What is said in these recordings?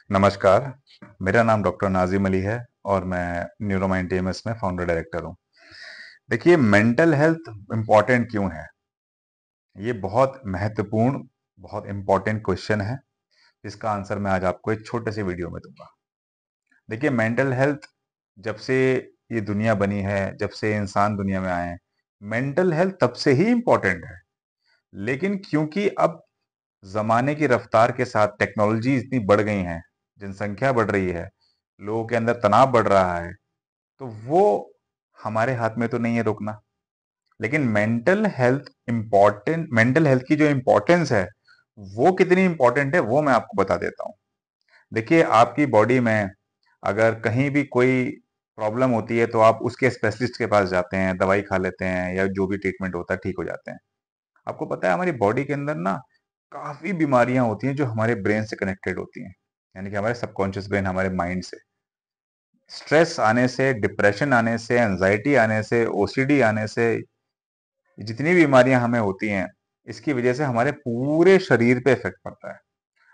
नमस्कार, मेरा नाम डॉक्टर नाज़िम अली है और मैं न्यूरोमाइंड टीएमएस में फाउंडर डायरेक्टर हूँ। देखिए मेंटल हेल्थ इम्पोर्टेंट क्यों है? ये बहुत महत्वपूर्ण, बहुत इम्पोर्टेंट क्वेश्चन है, जिसका आंसर मैं आज आपको एक छोटे से वीडियो में दूँगा। देखिए मेंटल हेल्थ जब से ये दुनिया बनी है, जब से इंसान दुनिया में आए हैं, मेंटल हेल्थ तब से ही इम्पोर्टेंट है। लेकिन क्योंकि अब ज़माने की रफ्तार के साथ टेक्नोलॉजी इतनी बढ़ गई है, जनसंख्या बढ़ रही है, लोगों के अंदर तनाव बढ़ रहा है, तो वो हमारे हाथ में तो नहीं है रोकना। लेकिन मेंटल हेल्थ की जो इम्पोर्टेंस है, वो कितनी इम्पोर्टेंट है वो मैं आपको बता देता हूँ। देखिए आपकी बॉडी में अगर कहीं भी कोई प्रॉब्लम होती है तो आप उसके स्पेशलिस्ट के पास जाते हैं, दवाई खा लेते हैं या जो भी ट्रीटमेंट होता है ठीक हो जाते हैं। आपको पता है हमारी बॉडी के अंदर ना काफ़ी बीमारियाँ होती हैं जो हमारे ब्रेन से कनेक्टेड होती हैं। यानी कि हमारे सबकॉन्शियस ब्रेन हमारे माइंड से। स्ट्रेस आने से, डिप्रेशन आने से, एंजाइटी आने से, ओसीडी आने से, जितनी बीमारियां हमें होती हैं, इसकी वजह से हमारे पूरे शरीर पे इफेक्ट पड़ता है।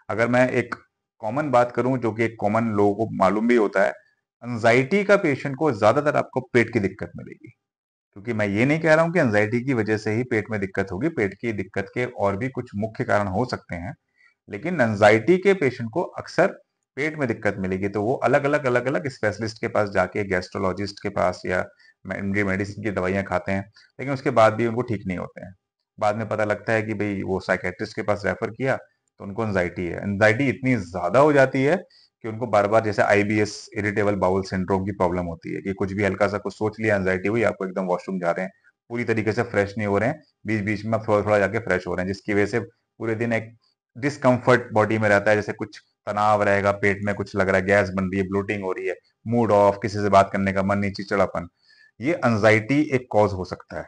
अगर मैं एक कॉमन बात करूं जो कि एक कॉमन लोगों को मालूम भी होता है, एंजाइटी का पेशेंट को ज्यादातर आपको पेट की दिक्कत मिलेगी। क्योंकि मैं ये नहीं कह रहा हूं कि एंजाइटी की वजह से ही पेट में दिक्कत होगी, पेट की दिक्कत के और भी कुछ मुख्य कारण हो सकते हैं। लेकिन एंजाइटी के पेशेंट को अक्सर पेट में दिक्कत मिलेगी, तो वो अलग अलग स्पेशलिस्ट के पास जाके गैस्ट्रोलॉजिस्ट के पास या मेडिसिन की दवाइयाँ खाते हैं, लेकिन उसके बाद भी उनको ठीक नहीं होते हैं। बाद में पता लगता है कि भाई वो साइकेट्रिस्ट के पास रेफर किया तो उनको एंजाइटी है। एंजाइटी इतनी ज्यादा हो जाती है कि उनको बार बार जैसे आईबीएस, इरिटेबल बाउल सिंड्रोम की प्रॉब्लम होती है कि कुछ भी हल्का सा कुछ सोच लिया, एंजाइटी हुई, आपको एकदम वॉशरूम जा रहे हैं, पूरी तरीके से फ्रेश नहीं हो रहे हैं, बीच बीच में थोड़ा थोड़ा जाके फ्रेश हो रहे हैं, जिसकी वजह से पूरे दिन एक डिस्कम्फर्ट बॉडी में रहता है। जैसे कुछ तनाव रहेगा, पेट में कुछ लग रहा है, गैस बन रही है, ब्लोटिंग हो रही है, मूड ऑफ, किसी से बात करने का मन नहीं, चिड़चिड़ापन। ये एंजाइटी एक कॉज हो सकता है।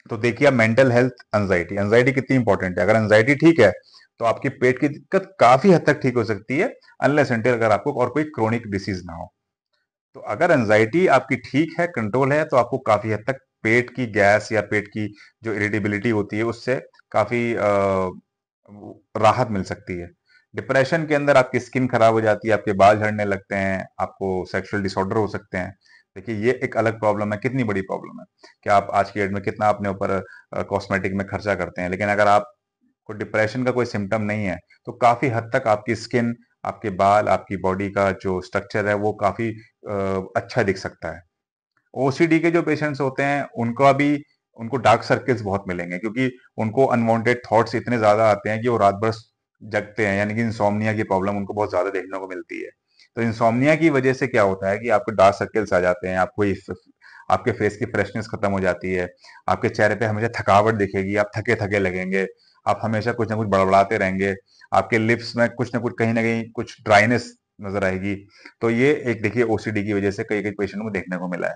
तो देखिए मेंटल हेल्थ, एंजाइटी एंजाइटी कितनी इंपॉर्टेंट है। अगर एंजाइटी ठीक है तो आपकी पेट की दिक्कत काफी हद तक ठीक हो सकती है, अनलेस अनटिल अगर आपको और कोई क्रोनिक डिसीज ना हो। तो अगर एंजाइटी आपकी ठीक है, कंट्रोल है, तो आपको काफी हद तक पेट की गैस या पेट की जो इरिटेबिलिटी होती है उससे काफी राहत मिल सकती है। डिप्रेशन के अंदर आपकी स्किन खराब हो जाती है, आपके बाल झड़ने लगते हैं, आपको सेक्सुअल डिसऑर्डर हो सकते हैं। देखिए ये एक अलग प्रॉब्लम है, कितनी बड़ी प्रॉब्लम है कि आप आज की डेट में कितना अपने ऊपर कॉस्मेटिक में खर्चा करते हैं, लेकिन अगर आपको डिप्रेशन का कोई सिम्टम नहीं है तो काफी हद तक आपकी स्किन, आपके बाल, आपकी बॉडी का जो स्ट्रक्चर है वो काफी अच्छा दिख सकता है। ओसीडी के जो पेशेंट्स होते हैं उनका भी, उनको डार्क सर्कल्स बहुत मिलेंगे, क्योंकि उनको अनवांटेड थॉट्स इतने ज्यादा आते हैं कि वो रात भर जगते हैं, यानी कि इंसोम्निया की प्रॉब्लम उनको बहुत ज्यादा देखने को मिलती है। तो इंसोम्निया की वजह से क्या होता है कि आपको डार्क सर्कल्स आ जाते हैं, आपके फेस की फ्रेशनेस खत्म हो जाती है, आपके चेहरे पे हमेशा थकावट दिखेगी, आप थके थके लगेंगे, आप हमेशा कुछ ना कुछ बड़बड़ाते रहेंगे, आपके लिप्स में कुछ ना कहीं कुछ ड्राइनेस नजर आएगी। तो ये एक देखिए ओसीडी की वजह से कई कई पेशेंट को देखने को मिला है।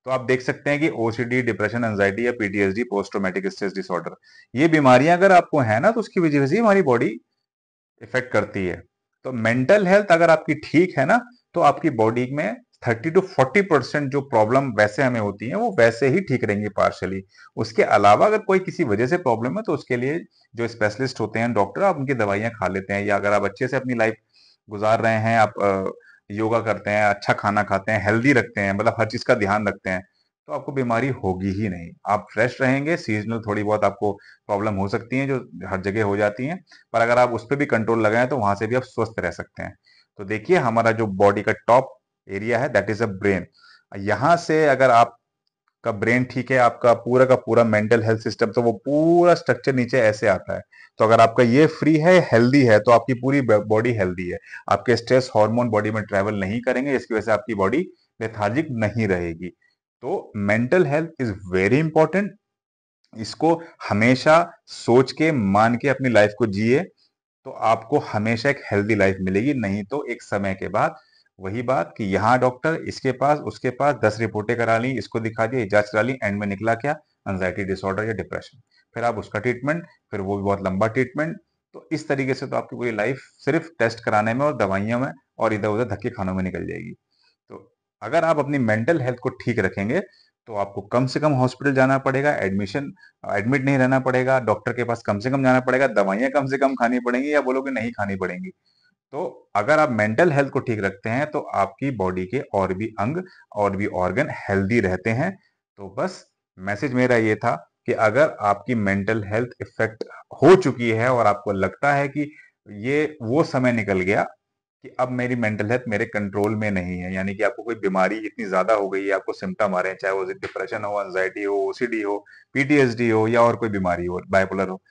तो आप देख सकते हैं कि ओसीडी, डिप्रेशन, एंजाइटी या PTSD, post traumatic stress disorder, ये बीमारियां अगर आपको है ना तो उसकी वजह से ही हमारी बॉडी इफेक्ट करती है। तो मेंटल हेल्थ अगर आपकी ठीक है ना तो आपकी बॉडी में 30 to 40% जो प्रॉब्लम वैसे हमें होती है वो वैसे ही ठीक रहेंगी पार्शली। उसके अलावा अगर कोई किसी वजह से प्रॉब्लम है तो उसके लिए जो स्पेशलिस्ट होते हैं डॉक्टर, आप उनकी दवाइयां खा लेते हैं, या अगर आप अच्छे से अपनी लाइफ गुजार रहे हैं, आप योगा करते हैं, अच्छा खाना खाते हैं, हेल्दी रखते हैं, मतलब हर चीज का ध्यान रखते हैं, तो आपको बीमारी होगी ही नहीं। आप फ्रेश रहेंगे। सीजनल थोड़ी बहुत आपको प्रॉब्लम हो सकती है जो हर जगह हो जाती हैं, पर अगर आप उस पर भी कंट्रोल लगाएं तो वहां से भी आप स्वस्थ रह सकते हैं। तो देखिए हमारा जो बॉडी का टॉप एरिया है दैट इज अ ब्रेन। यहां से अगर आपका ब्रेन ठीक है, आपका पूरा का पूरा मेंटल हेल्थ सिस्टम, तो वो पूरा स्ट्रक्चर नीचे ऐसे आता है। तो अगर आपका ये फ्री है, हेल्दी है, तो आपकी पूरी बॉडी हेल्दी है। आपके स्ट्रेस हार्मोन बॉडी में ट्रेवल नहीं करेंगे, इसकी वजह से आपकी बॉडी लेथार्जिक नहीं रहेगी। तो mental health is very important. इसको हमेशा सोच के, मान के अपनी लाइफ को जिए, तो आपको हमेशा एक हेल्दी लाइफ मिलेगी। नहीं तो एक समय के बाद वही बात कि यहाँ डॉक्टर, इसके पास उसके पास 10 रिपोर्टें करा ली, इसको दिखा दिया, इजाज करा ली, एंड में निकला क्या? एंजाइटी डिसऑर्डर या डिप्रेशन। फिर आप उसका ट्रीटमेंट, फिर वो भी बहुत लंबा ट्रीटमेंट। तो इस तरीके से तो आपकी पूरी लाइफ सिर्फ टेस्ट कराने में और दवाइयों में और इधर उधर धक्के खानों में निकल जाएगी। तो अगर आप अपनी मेंटल हेल्थ को ठीक रखेंगे तो आपको कम से कम हॉस्पिटल जाना पड़ेगा, एडमिट नहीं रहना पड़ेगा, डॉक्टर के पास कम से कम जाना पड़ेगा, दवाइयां कम से कम खानी पड़ेंगी, या बोलोगे नहीं खानी पड़ेंगी। तो अगर आप मेंटल हेल्थ को ठीक रखते हैं तो आपकी बॉडी के और भी अंग और भी ऑर्गन हेल्दी रहते हैं। तो बस मैसेज मेरा ये था कि अगर आपकी मेंटल हेल्थ इफेक्ट हो चुकी है और आपको लगता है कि ये वो समय निकल गया कि अब मेरी मेंटल हेल्थ मेरे कंट्रोल में नहीं है, यानी कि आपको कोई बीमारी इतनी ज्यादा हो गई है, आपको सिम्टम आ रहे हैं, चाहे वो डिप्रेशन हो, एंजाइटी हो, ओसीडी हो, पीटीएसडी हो या और कोई बीमारी हो, बाइपोलर हो,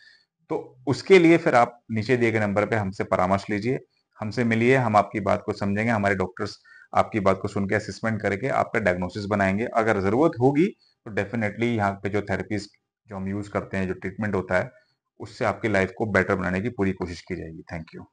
तो उसके लिए फिर आप नीचे दिए गए नंबर पे हमसे परामर्श लीजिए, हमसे मिलिए, हम आपकी बात को समझेंगे, हमारे डॉक्टर्स आपकी बात को सुन के असेसमेंट करके आपका डायग्नोसिस बनाएंगे। अगर जरूरत होगी तो डेफिनेटली यहाँ पे जो थेरेपीज जो हम यूज करते हैं, जो ट्रीटमेंट होता है, उससे आपकी लाइफ को बेटर बनाने की पूरी कोशिश की जाएगी। Thank you.